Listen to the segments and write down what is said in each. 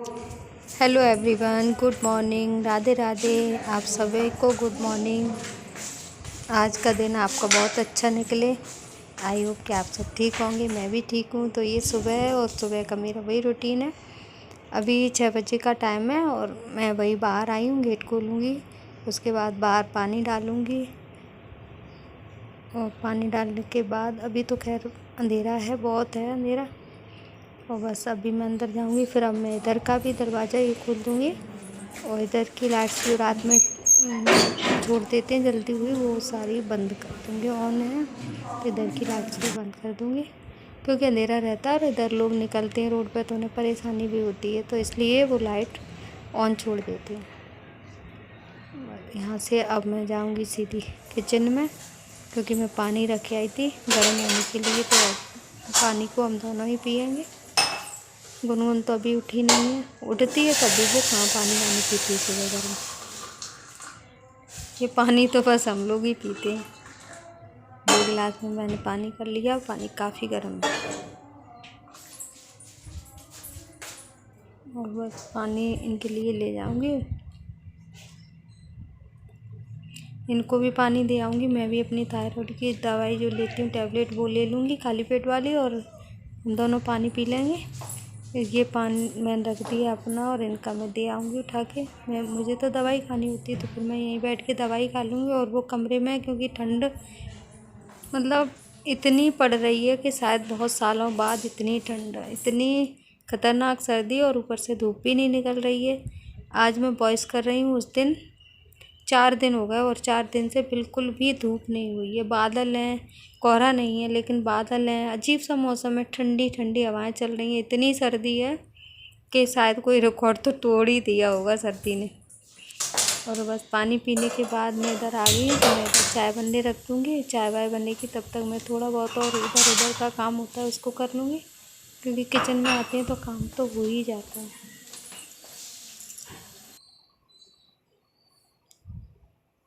Hello everyone, good morning, Radhe Radhe. आप सभी को गुड मॉर्निंग। आज का दिन आपका बहुत अच्छा निकले। आई होप कि आप सब ठीक होंगे। मैं भी ठीक हूँ। तो ये सुबह है और सुबह का मेरा वही रूटीन है। अभी 6 बजे का टाइम है और मैं वही बाहर आई हूँ, गेट खोलूँगी। उसके बाद बाहर पानी डालूँगी और पानी डालने के बाद अभी तो खैर अंधेरा है, बहुत है अंधेरा। और बस अभी मैं अंदर जाऊँगी, फिर अब मैं इधर का भी दरवाज़ा ये खोल दूँगी और इधर की लाइट्स जो रात में छोड़ देते हैं जलती हुई, वो सारी बंद कर दूँगी। ऑन है तो इधर की लाइट्स भी बंद कर दूँगी, क्योंकि अंधेरा रहता है और इधर लोग निकलते हैं रोड पे तो उन्हें परेशानी भी होती है, तो इसलिए वो लाइट ऑन छोड़ देती हैं। यहाँ से अब मैं जाऊँगी सीधी किचन में, क्योंकि मैं पानी रख आई थी गर्म होने के लिए, तो पानी को हम दोनों ही पिएंगे। गुनगुन तो अभी उठी नहीं है, उठती है तभी वो कहाँ पानी वानी पीती है सुबह गर्म। ये पानी तो बस हम लोग ही पीते हैं। 2 गिलास में मैंने पानी कर लिया, पानी काफ़ी गर्म है। और बस पानी इनके लिए ले जाऊंगी, इनको भी पानी दे आऊँगी। मैं भी अपनी थायराइड की दवाई जो लेती हूँ टैबलेट, वो ले लूँगी खाली पेट वाली, और हम दोनों पानी पी लेंगे। ये पानी मैंने रख दिया अपना और इनका मैं दे आऊँगी उठा के। मुझे तो दवाई खानी होती है तो फिर मैं यहीं बैठ के दवाई खा लूँगी। और वो कमरे में, क्योंकि ठंड मतलब इतनी पड़ रही है कि शायद बहुत सालों बाद इतनी ठंड, इतनी ख़तरनाक सर्दी, और ऊपर से धूप भी नहीं निकल रही है। आज मैं वॉइस कर रही हूँ, उस दिन 4 दिन हो गए और 4 दिन से बिल्कुल भी धूप नहीं हुई है। बादल हैं, कोहरा नहीं है लेकिन बादल हैं। अजीब सा मौसम है, ठंडी ठंडी हवाएं चल रही हैं। इतनी सर्दी है कि शायद कोई रिकॉर्ड तो तोड़ ही दिया होगा सर्दी ने। और बस पानी पीने के बाद मैं इधर आ गई, तो मैं इधर चाय बनने रख दूँगी। चाय वाय बनेगी तब तक मैं थोड़ा बहुत और इधर उधर का काम होता है उसको कर लूँगी, क्योंकि किचन में आते हैं तो काम तो हो ही जाता है।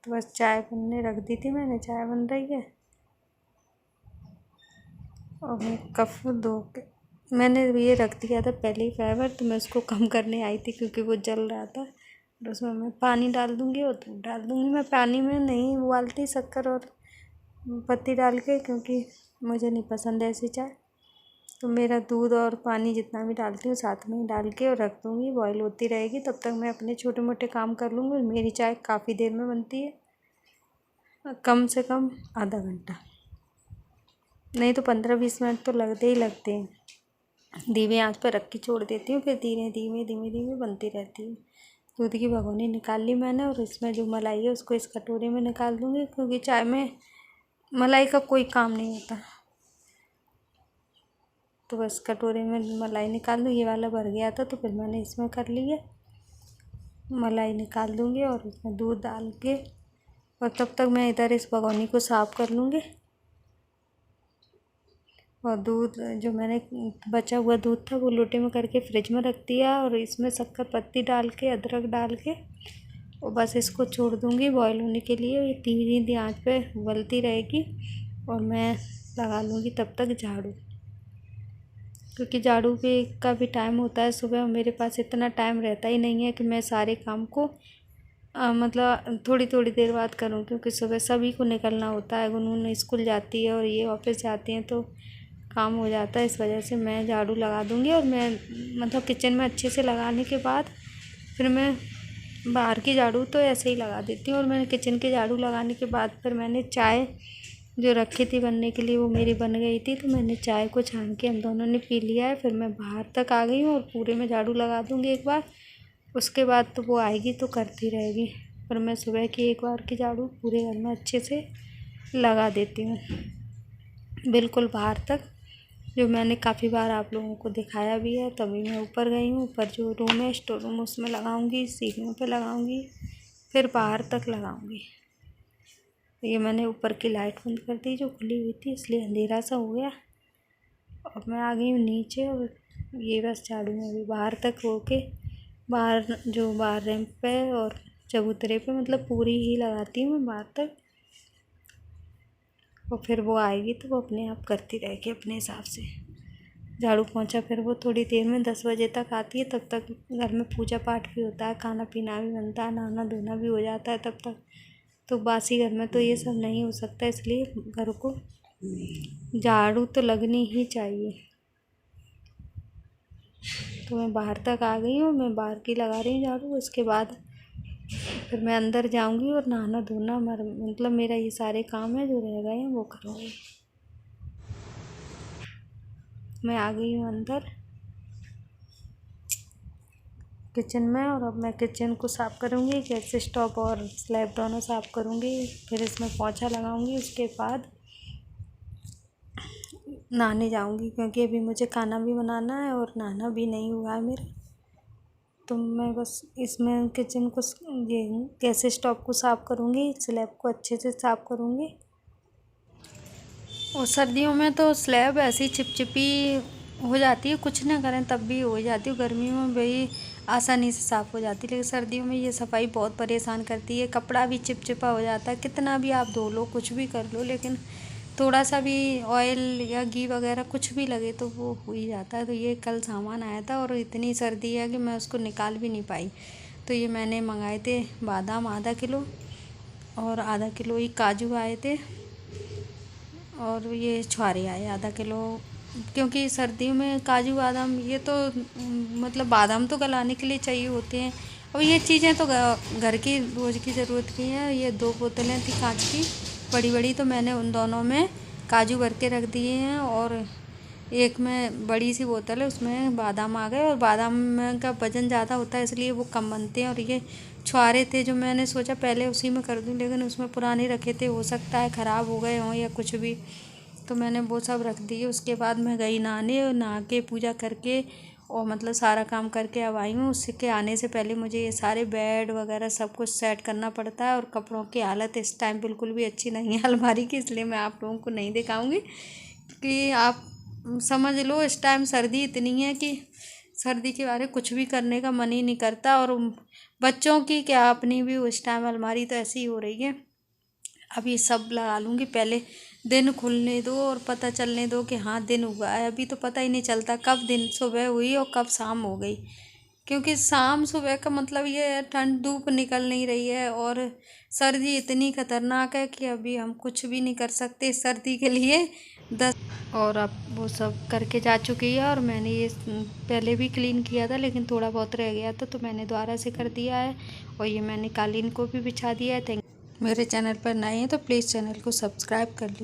तो बस चाय बनने रख दी थी मैंने, चाय बन रही है। और मैं कप धो के मैंने ये रख दिया था पहले ही फाइबर, तो मैं उसको कम करने आई थी क्योंकि वो जल रहा था। और उसमें मैं पानी डाल दूँगी और दूध डाल दूँगी। मैं पानी में नहीं उबालती शक्कर और पत्ती डाल के, क्योंकि मुझे नहीं पसंद ऐसी चाय। तो मेरा दूध और पानी जितना भी डालती हूँ साथ में ही डाल के और रख दूँगी, बॉयल होती रहेगी। तब तक मैं अपने छोटे मोटे काम कर लूँगी। मेरी चाय काफ़ी देर में बनती है, कम से कम आधा घंटा, नहीं तो 15-20 मिनट तो लगते ही लगते हैं। धीमी आंच पर रख के छोड़ देती हूँ, फिर धीरे धीमे धीमे धीमे बनती रहती है। दूध की भगोनी निकाल ली मैंने, और इसमें जो मलाई है उसको इस कटोरे में निकाल दूँगी, क्योंकि चाय में मलाई का कोई काम नहीं होता। तो बस कटोरे में मलाई निकाल दूँ। ये वाला भर गया था तो फिर मैंने इसमें कर लिया। मलाई निकाल दूँगी और उसमें दूध डाल के, और तब तक मैं इधर इस भगोनी को साफ़ कर लूँगी। और दूध जो मैंने बचा हुआ दूध था वो लोटे में करके फ्रिज में रख दिया, और इसमें शक्कर पत्ती डाल के अदरक डाल के और बस इसको छोड़ दूँगी बॉयल होने के लिए। ये धीमी आंच पे उबलती रहेगी और मैं लगा लूँगी तब तक झाड़ू, क्योंकि झाड़ू भी का भी टाइम होता है सुबह। मेरे पास इतना टाइम रहता ही नहीं है कि मैं सारे काम को मतलब थोड़ी थोड़ी देर बाद करूँ, क्योंकि सुबह सभी को निकलना होता है। गुनगुन स्कूल जाती है और ये ऑफिस जाती हैं, तो काम हो जाता है। इस वजह से मैं झाड़ू लगा दूँगी, और मैं मतलब किचन में अच्छे से लगाने के बाद फिर मैं बाहर की झाड़ू तो ऐसे ही लगा देती हूँ। और मैंने किचन की झाड़ू लगाने के बाद फिर मैंने चाय जो रखी थी बनने के लिए वो मेरी बन गई थी, तो मैंने चाय को छान के हम दोनों ने पी लिया है। फिर मैं बाहर तक आ गई हूँ और पूरे में झाड़ू लगा दूँगी एक बार। उसके बाद तो वो आएगी तो करती रहेगी, पर मैं सुबह की एक बार की झाड़ू पूरे घर में अच्छे से लगा देती हूँ, बिल्कुल बाहर तक। जो मैंने काफ़ी बार आप लोगों को दिखाया भी है। तभी मैं ऊपर गई हूँ, ऊपर जो रूम है स्टोर रूम, उसमें लगाऊंगी, सीढ़ियों पे लगाऊंगी, फिर बाहर तक लगाऊंगी। ये मैंने ऊपर की लाइट बंद कर दी जो खुली हुई थी, इसलिए अंधेरा सा हो गया। और मैं आ गई हूँ नीचे, और ये बस झाड़ू में भी बाहर तक होके, बाहर जो बाहर रैंप पे और चबूतरे पे, मतलब पूरी ही लगाती हूँ मैं बाहर तक। और फिर वो आएगी तो वो अपने आप करती रहेगी अपने हिसाब से। झाड़ू पोंछा, फिर वो थोड़ी देर में 10 बजे तक आती है, तब तक घर में पूजा पाठ भी होता है, खाना पीना भी बनता है, नहाना धोना भी हो जाता है तब तक। तो बासी घर में तो ये सब नहीं हो सकता, इसलिए घर को झाड़ू तो लगनी ही चाहिए। तो मैं बाहर तक आ गई हूँ, मैं बाहर की लगा रही हूँ झाड़ू। उसके बाद फिर मैं अंदर जाऊँगी और नहाना धोना मतलब मेरा ये सारे काम है जो रह गए हैं वो करूँगी। मैं आ गई हूँ अंदर किचन में, और अब मैं किचन को साफ़ करूँगी, गैस स्टोव और स्लैब दोनों साफ़ करूँगी, फिर इसमें पोंछा लगाऊँगी। उसके बाद नहाने जाऊँगी, क्योंकि अभी मुझे खाना भी बनाना है और नहाना भी नहीं हुआ है मेरा। तो मैं बस इसमें किचन को ये गैस स्टोव को साफ़ करूँगी, स्लैब को अच्छे से साफ़ करूँगी। और सर्दियों में तो स्लैब ऐसी चिपचिपी हो जाती है, कुछ ना करें तब भी हो जाती है। गर्मियों में भाई आसानी से साफ़ हो जाती है, लेकिन सर्दियों में ये सफाई बहुत परेशान करती है। कपड़ा भी चिपचिपा हो जाता है, कितना भी आप धो लो, कुछ भी कर लो, लेकिन थोड़ा सा भी ऑयल या घी वगैरह कुछ भी लगे तो वो हो ही जाता है। तो ये कल सामान आया था और इतनी सर्दी है कि मैं उसको निकाल भी नहीं पाई। तो ये मैंने मंगाए थे बादाम आधा किलो, और आधा किलो ही काजू आए थे, और ये छुहारे आए आधा किलो। क्योंकि सर्दियों में काजू बादाम ये तो मतलब बादाम तो गलाने के लिए चाहिए होते हैं, और ये चीज़ें तो घर की रोज़ की ज़रूरत की हैं। ये 2 बोतलें थी कांच की बड़ी बड़ी, तो मैंने उन दोनों में काजू भर के रख दिए हैं, और एक में बड़ी सी बोतल है उसमें बादाम आ गए। और बादाम का वज़न ज़्यादा होता है इसलिए वो कम बनते हैं। और ये छुहारे थे जो मैंने सोचा पहले उसी में कर दूं, लेकिन उसमें पुराने रखे थे, हो सकता है ख़राब हो गए हों या कुछ भी, तो मैंने वो सब रख दिए। उसके बाद मैं गई नहाने, और नहा के पूजा करके और मतलब सारा काम करके अब आई हूँ। उसके आने से पहले मुझे ये सारे बेड वगैरह सब कुछ सेट करना पड़ता है। और कपड़ों की हालत इस टाइम बिल्कुल भी अच्छी नहीं है अलमारी की, इसलिए मैं आप लोगों को नहीं दिखाऊंगी, कि आप समझ लो इस टाइम सर्दी इतनी है कि सर्दी के बारे कुछ भी करने का मन ही नहीं करता। और बच्चों की क्या, अपनी भी उस टाइम अलमारी तो ऐसी ही हो रही है। अब ये सब लगा लूँगी, पहले दिन खुलने दो और पता चलने दो कि हाँ दिन हुआ है। अभी तो पता ही नहीं चलता कब दिन सुबह हुई और कब शाम हो गई, क्योंकि शाम सुबह का मतलब ये है ठंड धूप निकल नहीं रही है। और सर्दी इतनी खतरनाक है कि अभी हम कुछ भी नहीं कर सकते सर्दी के लिए। और अब वो सब करके जा चुकी है, और मैंने ये पहले भी क्लीन किया था लेकिन थोड़ा बहुत रह गया था, तो मैंने दोबारा से कर दिया है। और ये मैंने कालीन को भी बिछा दिया है। मेरे चैनल पर नए हैं तो प्लीज़ चैनल को सब्सक्राइब कर लीजिए।